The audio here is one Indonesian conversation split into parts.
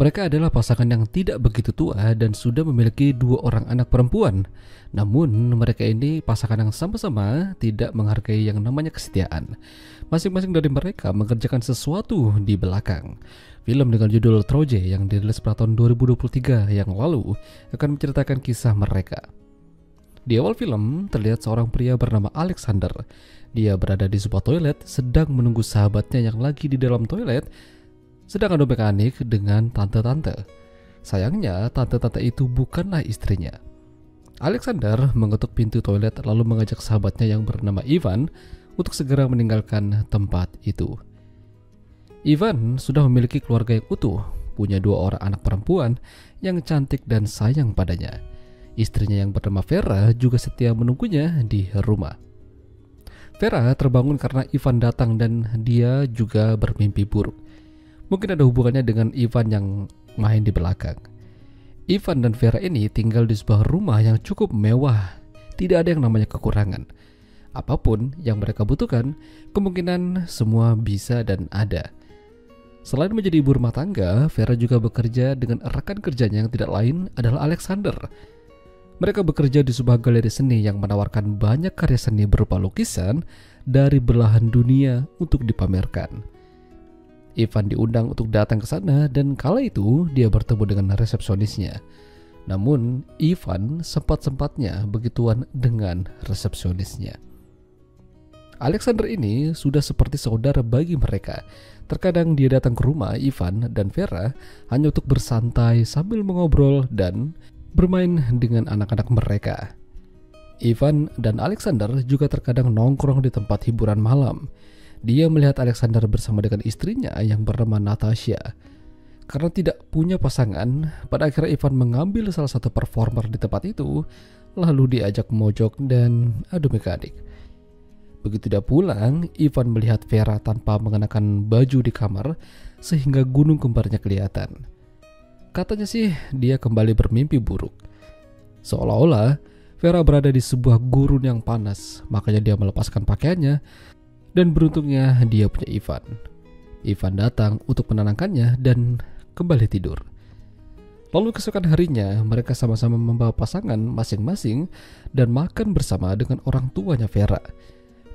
Mereka adalah pasangan yang tidak begitu tua dan sudah memiliki dua orang anak perempuan. Namun mereka ini pasangan yang sama-sama tidak menghargai yang namanya kesetiaan. Masing-masing dari mereka mengerjakan sesuatu di belakang. Film dengan judul Troje yang dirilis pada tahun 2023 yang lalu akan menceritakan kisah mereka. Di awal film terlihat seorang pria bernama Alexander. Dia berada di sebuah toilet sedang menunggu sahabatnya yang lagi di dalam toilet sedang adu mekanik dengan tante-tante. Sayangnya tante-tante itu bukanlah istrinya. Alexander mengetuk pintu toilet lalu mengajak sahabatnya yang bernama Ivan untuk segera meninggalkan tempat itu. Ivan sudah memiliki keluarga yang utuh, punya dua orang anak perempuan yang cantik dan sayang padanya. Istrinya yang bernama Vera juga setia menunggunya di rumah. Vera terbangun karena Ivan datang dan dia juga bermimpi buruk. Mungkin ada hubungannya dengan Ivan yang main di belakang. Ivan dan Vera ini tinggal di sebuah rumah yang cukup mewah. Tidak ada yang namanya kekurangan. Apapun yang mereka butuhkan, kemungkinan semua bisa dan ada. Selain menjadi ibu rumah tangga, Vera juga bekerja dengan rekan kerjanya yang tidak lain adalah Alexander. Mereka bekerja di sebuah galeri seni yang menawarkan banyak karya seni berupa lukisan dari belahan dunia untuk dipamerkan. Ivan diundang untuk datang ke sana dan kala itu dia bertemu dengan resepsionisnya. Namun Ivan sempat-sempatnya begituan dengan resepsionisnya. Alexander ini sudah seperti saudara bagi mereka. Terkadang dia datang ke rumah Ivan dan Vera hanya untuk bersantai sambil mengobrol dan bermain dengan anak-anak mereka. Ivan dan Alexander juga terkadang nongkrong di tempat hiburan malam. Dia melihat Alexander bersama dengan istrinya yang bernama Natasha. Karena tidak punya pasangan, pada akhirnya Ivan mengambil salah satu performer di tempat itu, lalu diajak mojok dan adu mekanik. Begitu dia pulang, Ivan melihat Vera tanpa mengenakan baju di kamar, sehingga gunung kembarnya kelihatan. Katanya sih, dia kembali bermimpi buruk. Seolah-olah Vera berada di sebuah gurun yang panas, makanya dia melepaskan pakaiannya. Dan beruntungnya dia punya Ivan. Ivan datang untuk menenangkannya dan kembali tidur. Lalu keesokan harinya mereka sama-sama membawa pasangan masing-masing dan makan bersama dengan orang tuanya Vera.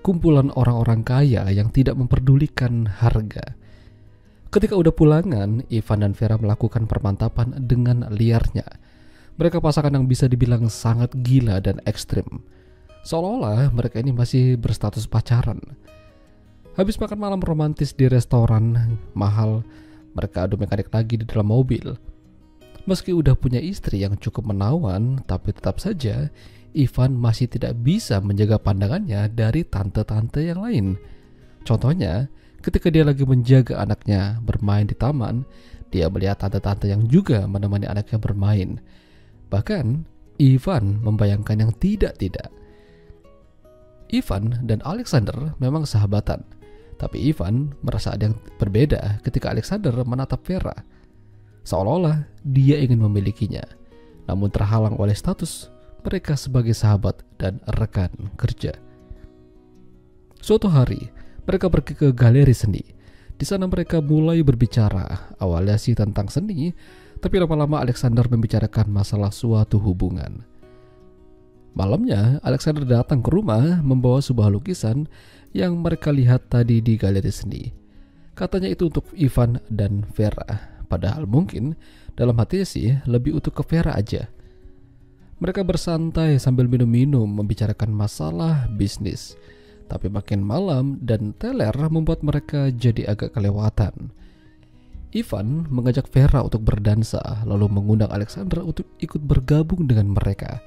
Kumpulan orang-orang kaya yang tidak memperdulikan harga. Ketika udah pulangan, Ivan dan Vera melakukan permantapan dengan liarnya. Mereka pasangan yang bisa dibilang sangat gila dan ekstrim. Seolah-olah mereka ini masih berstatus pacaran. Habis makan malam romantis di restoran mahal, mereka adu mekanik lagi di dalam mobil. Meski udah punya istri yang cukup menawan, tapi tetap saja Ivan masih tidak bisa menjaga pandangannya dari tante-tante yang lain. Contohnya, ketika dia lagi menjaga anaknya bermain di taman, dia melihat tante-tante yang juga menemani anaknya bermain. Bahkan, Ivan membayangkan yang tidak-tidak. Ivan dan Alexander memang sahabatan. Tapi Ivan merasa ada yang berbeda ketika Alexander menatap Vera. Seolah-olah dia ingin memilikinya, namun terhalang oleh status mereka sebagai sahabat dan rekan kerja. Suatu hari, mereka pergi ke galeri seni. Di sana mereka mulai berbicara, awalnya sih tentang seni, tapi lama-lama Alexander membicarakan masalah suatu hubungan. Malamnya, Alexander datang ke rumah membawa sebuah lukisan yang mereka lihat tadi di galeri seni. Katanya itu untuk Ivan dan Vera, padahal mungkin dalam hatinya sih lebih untuk ke Vera aja. Mereka bersantai sambil minum-minum membicarakan masalah bisnis. Tapi makin malam dan teler membuat mereka jadi agak kelewatan. Ivan mengajak Vera untuk berdansa lalu mengundang Alexander untuk ikut bergabung dengan mereka.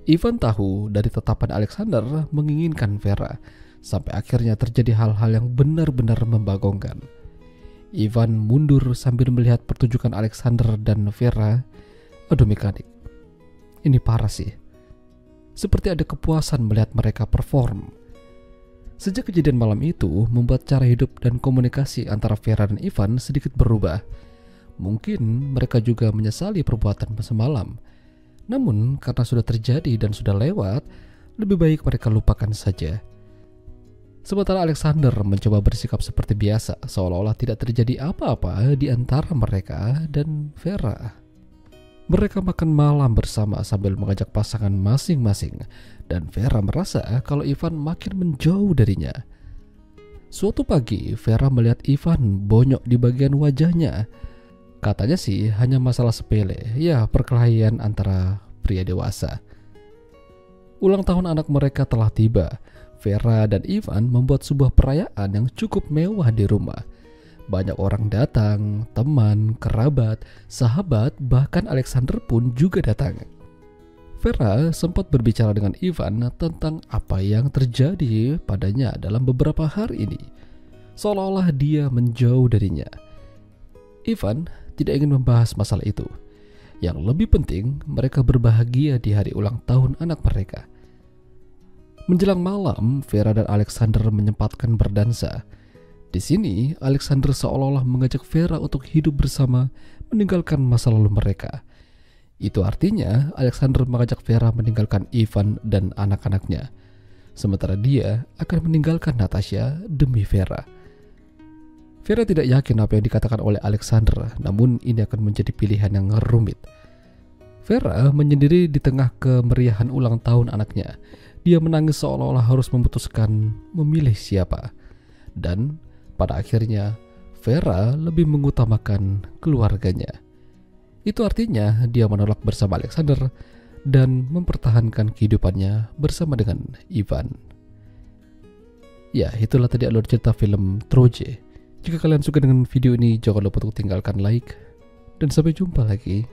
Ivan tahu dari tetapan Alexander menginginkan Vera, sampai akhirnya terjadi hal-hal yang benar-benar membagongkan. Ivan mundur sambil melihat pertunjukan Alexander dan Vera adu mekanik. Ini parah sih. Seperti ada kepuasan melihat mereka perform. Sejak kejadian malam itu membuat cara hidup dan komunikasi antara Vera dan Ivan sedikit berubah. Mungkin mereka juga menyesali perbuatan semalam. Namun karena sudah terjadi dan sudah lewat, lebih baik mereka lupakan saja. Sementara Alexander mencoba bersikap seperti biasa, seolah-olah tidak terjadi apa-apa di antara mereka dan Vera. Mereka makan malam bersama sambil mengajak pasangan masing-masing, dan Vera merasa kalau Ivan makin menjauh darinya. Suatu pagi, Vera melihat Ivan bonyok di bagian wajahnya. Katanya sih hanya masalah sepele, ya perkelahian antara pria dewasa. Ulang tahun anak mereka telah tiba. Vera dan Ivan membuat sebuah perayaan yang cukup mewah di rumah. Banyak orang datang, teman, kerabat, sahabat, bahkan Alexander pun juga datang. Vera sempat berbicara dengan Ivan tentang apa yang terjadi padanya dalam beberapa hari ini. Seolah-olah dia menjauh darinya. Ivan tidak ingin membahas masalah itu. Yang lebih penting, mereka berbahagia di hari ulang tahun anak mereka. Menjelang malam, Vera dan Alexander menyempatkan berdansa. Di sini, Alexander seolah-olah mengajak Vera untuk hidup bersama, meninggalkan masa lalu mereka. Itu artinya Alexander mengajak Vera meninggalkan Ivan dan anak-anaknya, sementara dia akan meninggalkan Natasha demi Vera. Vera tidak yakin apa yang dikatakan oleh Alexander, namun ini akan menjadi pilihan yang rumit. Vera menyendiri di tengah kemeriahan ulang tahun anaknya. Dia menangis seolah-olah harus memutuskan memilih siapa. Dan pada akhirnya, Vera lebih mengutamakan keluarganya. Itu artinya dia menolak bersama Alexander dan mempertahankan kehidupannya bersama dengan Ivan. Ya, itulah tadi alur cerita film Troje. Jika kalian suka dengan video ini, jangan lupa untuk tinggalkan like. Dan sampai jumpa lagi.